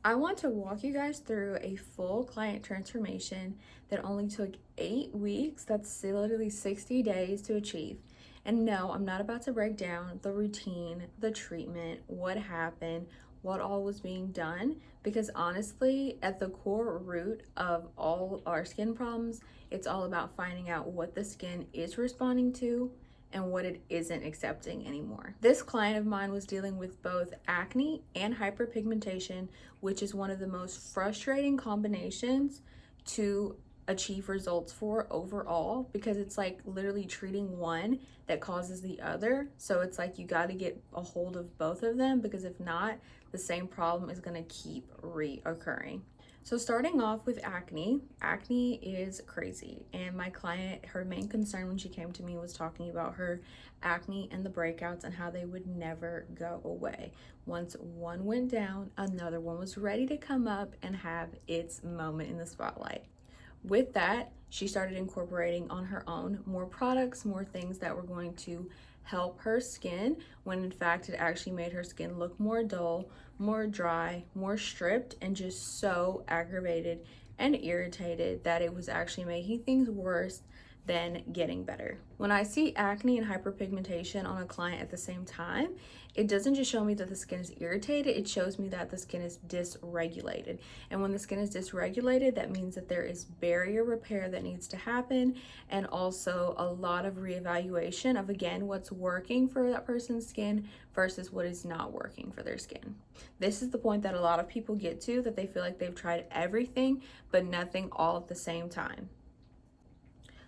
I want to walk you guys through a full client transformation that only took 8 weeks. That's literally 60 days to achieve. And no, I'm not about to break down the routine, the treatment, what happened, what all was being done, because honestly, at the core root of all our skin problems, it's all about finding out what the skin is responding to and what it isn't accepting anymore. This client of mine was dealing with both acne and hyperpigmentation, which is one of the most frustrating combinations to achieve results for overall, because it's like literally treating one that causes the other. So it's like you got to get a hold of both of them, because if not, the same problem is going to keep reoccurring. So starting off with acne, acne is crazy. And my client, her main concern when she came to me was talking about her acne and the breakouts and how they would never go away. Once one went down, another one was ready to come up and have its moment in the spotlight. With that, she started incorporating on her own more products, more things that were going to help her skin, when in fact it actually made her skin look more dull, more dry, more stripped, and just so aggravated and irritated that it was actually making things worse than getting better. When I see acne and hyperpigmentation on a client at the same time, it doesn't just show me that the skin is irritated, it shows me that the skin is dysregulated. And when the skin is dysregulated, that means that there is barrier repair that needs to happen, and also a lot of reevaluation of, again, what's working for that person's skin versus what is not working for their skin. This is the point that a lot of people get to, that they feel like they've tried everything but nothing all at the same time.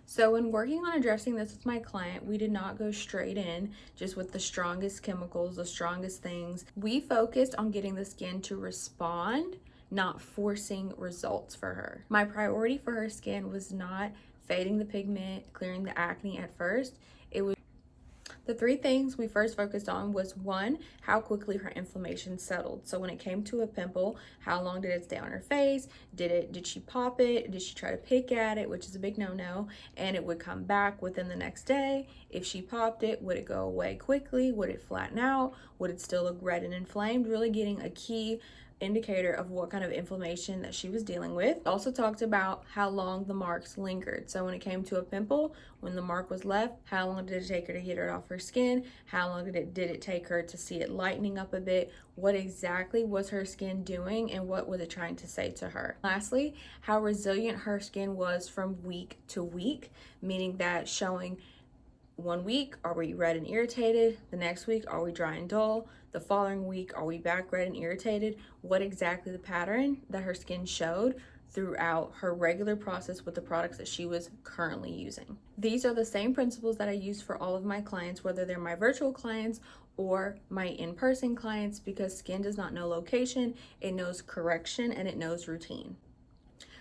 So when working on addressing this with my client, we did not go straight in just with the strongest chemicals, the strongest things. We focused on getting the skin to respond, not forcing results for her. My priority for her skin was not fading the pigment, clearing the acne at first. It was the three things we first focused on was, one, how quickly her inflammation settled. So when it came to a pimple, how long did it stay on her face? Did she pop it? Did she try to pick at it, which is a big no-no, and it would come back within the next day? If she popped it, would it go away quickly? Would it flatten out? Would it still look red and inflamed? Really getting a key indicator of what kind of inflammation that she was dealing with. Also talked about how long the marks lingered. So when it came to a pimple, when the mark was left, how long did it take her to get it off her skin? How long did it take her to see it lightening up a bit? What exactly was her skin doing, and what was it trying to say to her? Lastly, how resilient her skin was from week to week, meaning that showing 1 week, are we red and irritated? The next week, are we dry and dull? The following week, are we back red and irritated? What exactly the pattern that her skin showed throughout her regular process with the products that she was currently using. These are the same principles that I use for all of my clients, whether they're my virtual clients or my in-person clients, because skin does not know location, it knows correction, and it knows routine.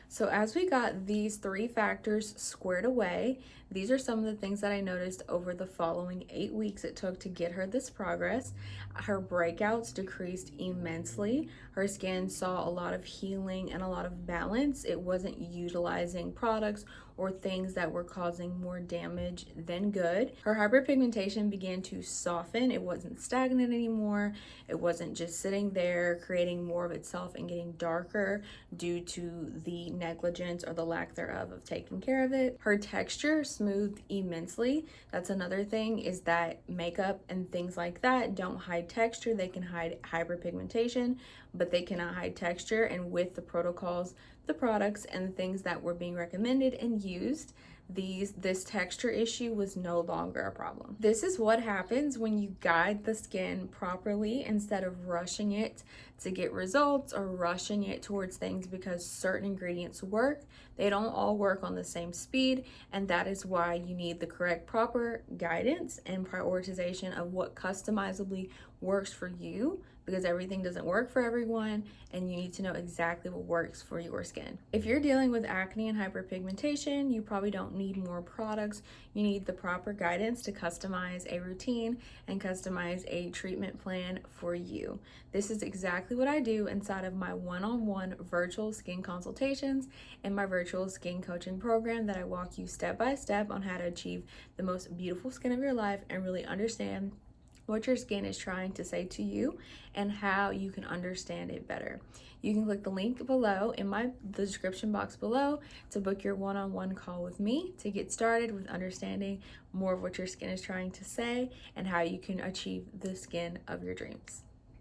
So as we got these three factors squared away, these are some of the things that I noticed over the following 8 weeks it took to get her this progress. Her breakouts decreased immensely. Her skin saw a lot of healing and a lot of balance. It wasn't utilizing products or things that were causing more damage than good. Her hyperpigmentation began to soften. It wasn't stagnant anymore. It wasn't just sitting there creating more of itself and getting darker due to the negligence or the lack thereof of taking care of it. Her texture smoothed immensely. That's another thing, is that makeup and things like that don't hide texture. They can hide hyperpigmentation, but they cannot hide texture. And with the protocols, the products, and the things that were being recommended and used, this texture issue was no longer a problem. This is what happens when you guide the skin properly instead of rushing it to get results or rushing it towards things because certain ingredients work. They don't all work on the same speed, and that is why you need the correct proper guidance and prioritization of what customizably works for you, because everything doesn't work for everyone, and you need to know exactly what works for your skin. If you're dealing with acne and hyperpigmentation, you probably don't need more products. You need the proper guidance to customize a routine and customize a treatment plan for you. This is exactly what I do inside of my one-on-one virtual skin consultations and my virtual skin coaching program, that I walk you step by step on how to achieve the most beautiful skin of your life and really understand what your skin is trying to say to you and how you can understand it better. You can click the link below in the description box below to book your one-on-one call with me to get started with understanding more of what your skin is trying to say and how you can achieve the skin of your dreams.